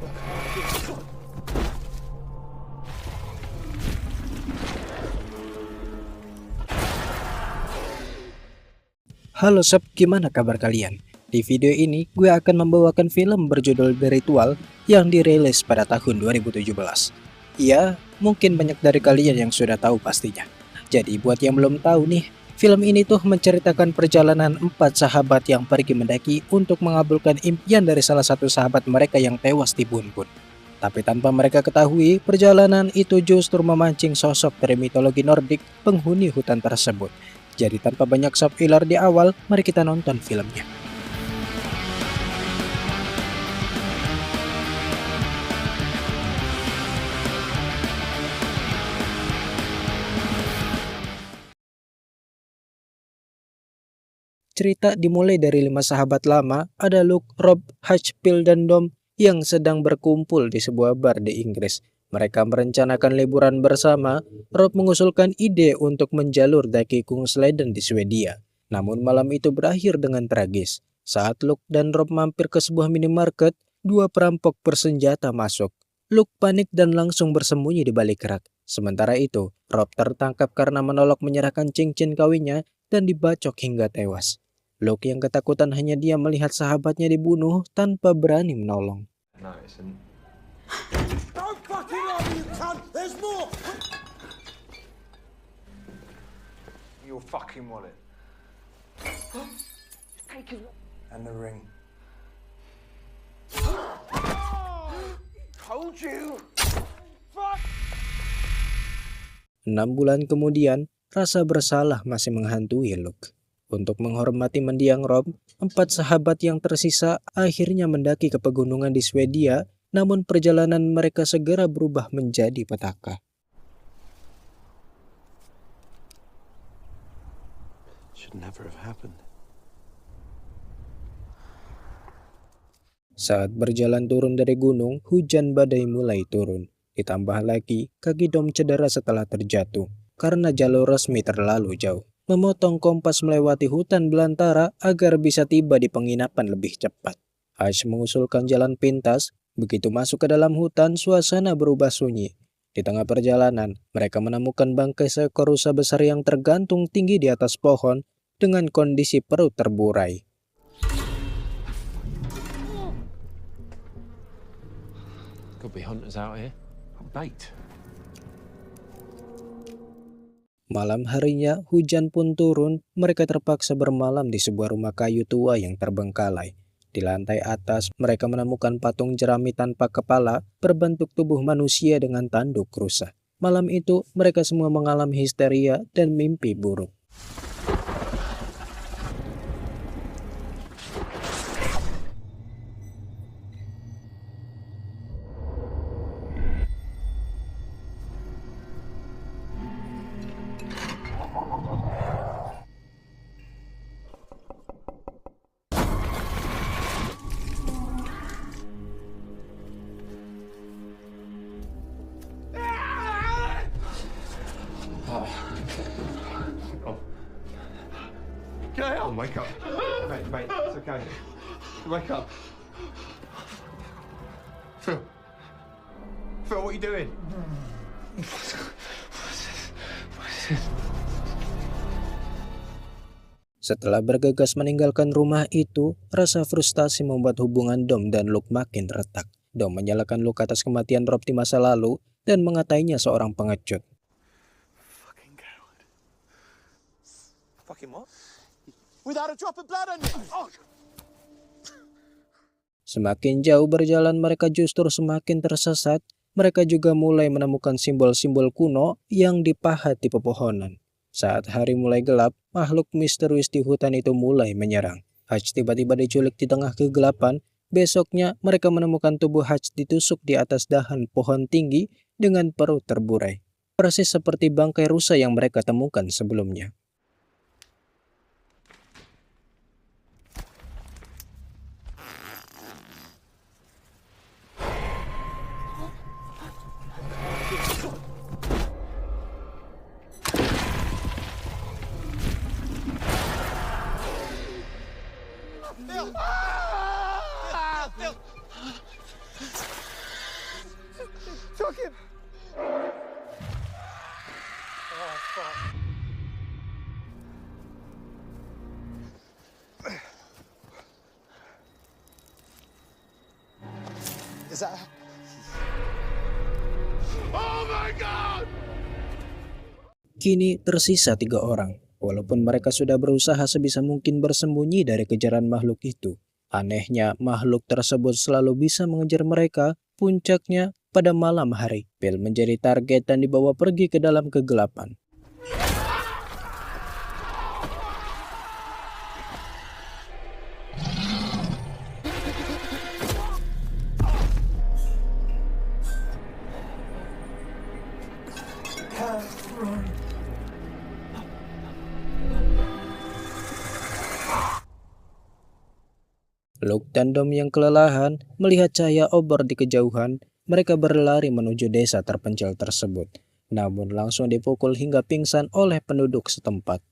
Halo sob, gimana kabar kalian? Di video ini gue akan membawakan film berjudul The Ritual yang dirilis pada tahun 2017. Ya, mungkin banyak dari kalian yang sudah tahu pastinya. Jadi buat yang belum tahu nih, film ini tuh menceritakan perjalanan 4 sahabat yang pergi mendaki untuk mengabulkan impian dari salah satu sahabat mereka yang tewas di Bun-Bun. Tapi tanpa mereka ketahui, perjalanan itu justru memancing sosok dari mitologi Nordik penghuni hutan tersebut. Jadi tanpa banyak spoiler di awal, mari kita nonton filmnya. Cerita dimulai dari 5 sahabat lama, ada Luke, Rob, Hutch, Phil, dan Dom yang sedang berkumpul di sebuah bar di Inggris. Mereka merencanakan liburan bersama. Rob mengusulkan ide untuk menjalur daki Kungsleden di Swedia. Namun malam itu berakhir dengan tragis. Saat Luke dan Rob mampir ke sebuah minimarket, 2 perampok bersenjata masuk. Luke panik dan langsung bersembunyi di balik rak. Sementara itu, Rob tertangkap karena menolak menyerahkan cincin kawinnya dan dibacok hingga tewas. Luke yang ketakutan hanya dia melihat sahabatnya dibunuh tanpa berani menolong. No, it isn't. Don't fucking lie, you cunt! There's more! Your fucking wallet. And the ring. Told you! Fuck! 6 bulan kemudian, rasa bersalah masih menghantui Luke. Untuk menghormati mendiang Rob, 4 sahabat yang tersisa akhirnya mendaki ke pegunungan di Swedia, namun perjalanan mereka segera berubah menjadi petaka. Should never have happened. Saat berjalan turun dari gunung, hujan badai mulai turun. Ditambah lagi, kaki Dom cedera setelah terjatuh, karena jalur resmi terlalu jauh. Memotong kompas melewati hutan belantara agar bisa tiba di penginapan lebih cepat. Ash mengusulkan jalan pintas. Begitu masuk ke dalam hutan, suasana berubah sunyi. Di tengah perjalanan, mereka menemukan bangkai seekor rusa besar yang tergantung tinggi di atas pohon dengan kondisi perut terburai. Could be hunters out here. Bait. Malam harinya, hujan pun turun. Mereka terpaksa bermalam di sebuah rumah kayu tua yang terbengkalai. Di lantai atas, mereka menemukan patung jerami tanpa kepala berbentuk tubuh manusia dengan tanduk rusa. Malam itu, mereka semua mengalami histeria dan mimpi buruk. Get out! Wake up. Mate, it's okay. Wake up. Phil. Phil, what are you doing? Setelah bergegas meninggalkan rumah itu, rasa frustasi membuat hubungan Dom dan Luke makin retak. Dom menyalahkan Luke atas kematian Rob di masa lalu dan mengatainya seorang pengecut. Fucking coward. Fucking what? Without a drop of blood on you! Oh. Semakin jauh berjalan, mereka justru semakin tersesat. Mereka juga mulai menemukan simbol-simbol kuno yang dipahat di pepohonan. Saat hari mulai gelap, makhluk misterius di hutan itu mulai menyerang. Hutch tiba-tiba diculik di tengah kegelapan. Besoknya, mereka menemukan tubuh Hutch ditusuk di atas dahan pohon tinggi dengan perut terburai. Persis seperti bangkai rusa yang mereka temukan sebelumnya. fucking. Oh, fuck. Is that? Oh my god! Kini tersisa 3 orang. Walaupun mereka sudah berusaha sebisa mungkin bersembunyi dari kejaran makhluk itu. Anehnya, makhluk tersebut selalu bisa mengejar mereka. Puncaknya, pada malam hari, Bill menjadi target dan dibawa pergi ke dalam kegelapan. Luke dan Dom yang kelelahan melihat cahaya obor di kejauhan, mereka berlari menuju desa terpencil tersebut. Namun langsung dipukul hingga pingsan oleh penduduk setempat.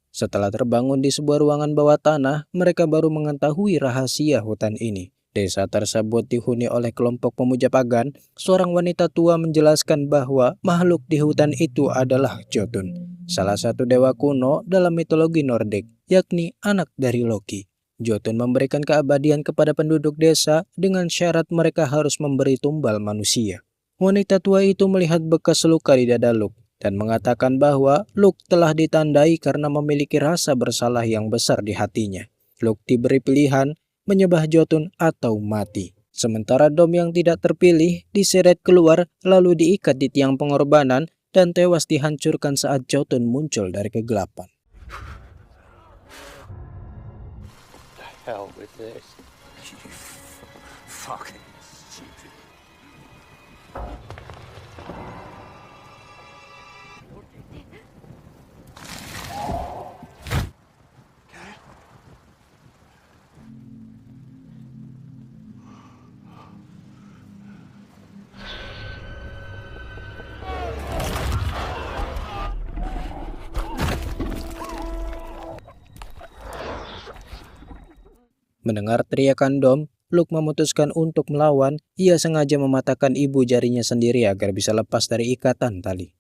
Setelah terbangun di sebuah ruangan bawah tanah, mereka baru mengetahui rahasia hutan ini. Desa tersebut dihuni oleh kelompok pemuja pagan. Seorang wanita tua menjelaskan bahwa makhluk di hutan itu adalah Jotun, salah satu dewa kuno dalam mitologi Nordik, yakni anak dari Loki. Jotun memberikan keabadian kepada penduduk desa dengan syarat mereka harus memberi tumbal manusia. Wanita tua itu melihat bekas luka di dada Luke dan mengatakan bahwa Luke telah ditandai karena memiliki rasa bersalah yang besar di hatinya. Luke diberi pilihan menyembah Jotun atau mati. Sementara Dom yang tidak terpilih diseret keluar lalu diikat di tiang pengorbanan dan tewas dihancurkan saat Jotun muncul dari kegelapan. The hell with this. Fucking stupid. Mendengar teriakan Dom, Luke memutuskan untuk melawan. Ia sengaja mematahkan ibu jarinya sendiri agar bisa lepas dari ikatan tali.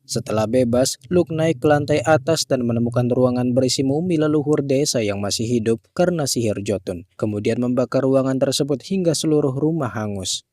Setelah bebas, Luke naik ke lantai atas dan menemukan ruangan berisi mumi leluhur desa yang masih hidup karena sihir Jotun. Kemudian membakar ruangan tersebut hingga seluruh rumah hangus.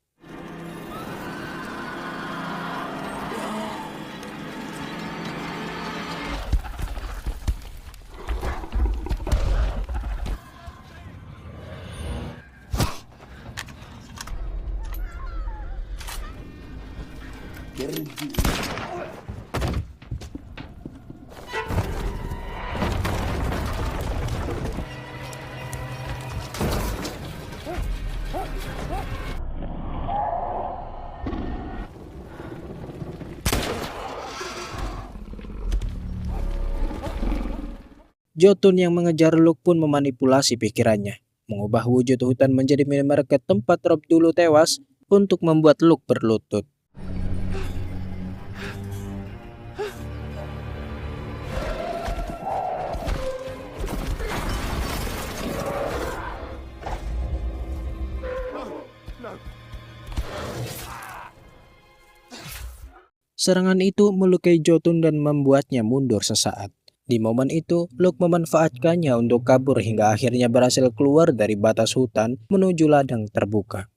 Jotun yang mengejar Luke pun memanipulasi pikirannya, mengubah wujud hutan menjadi minimarket tempat Rob dulu tewas untuk membuat Luke berlutut. Serangan itu melukai Jotun dan membuatnya mundur sesaat. Di momen itu, Luke memanfaatkannya untuk kabur hingga akhirnya berhasil keluar dari batas hutan menuju ladang terbuka.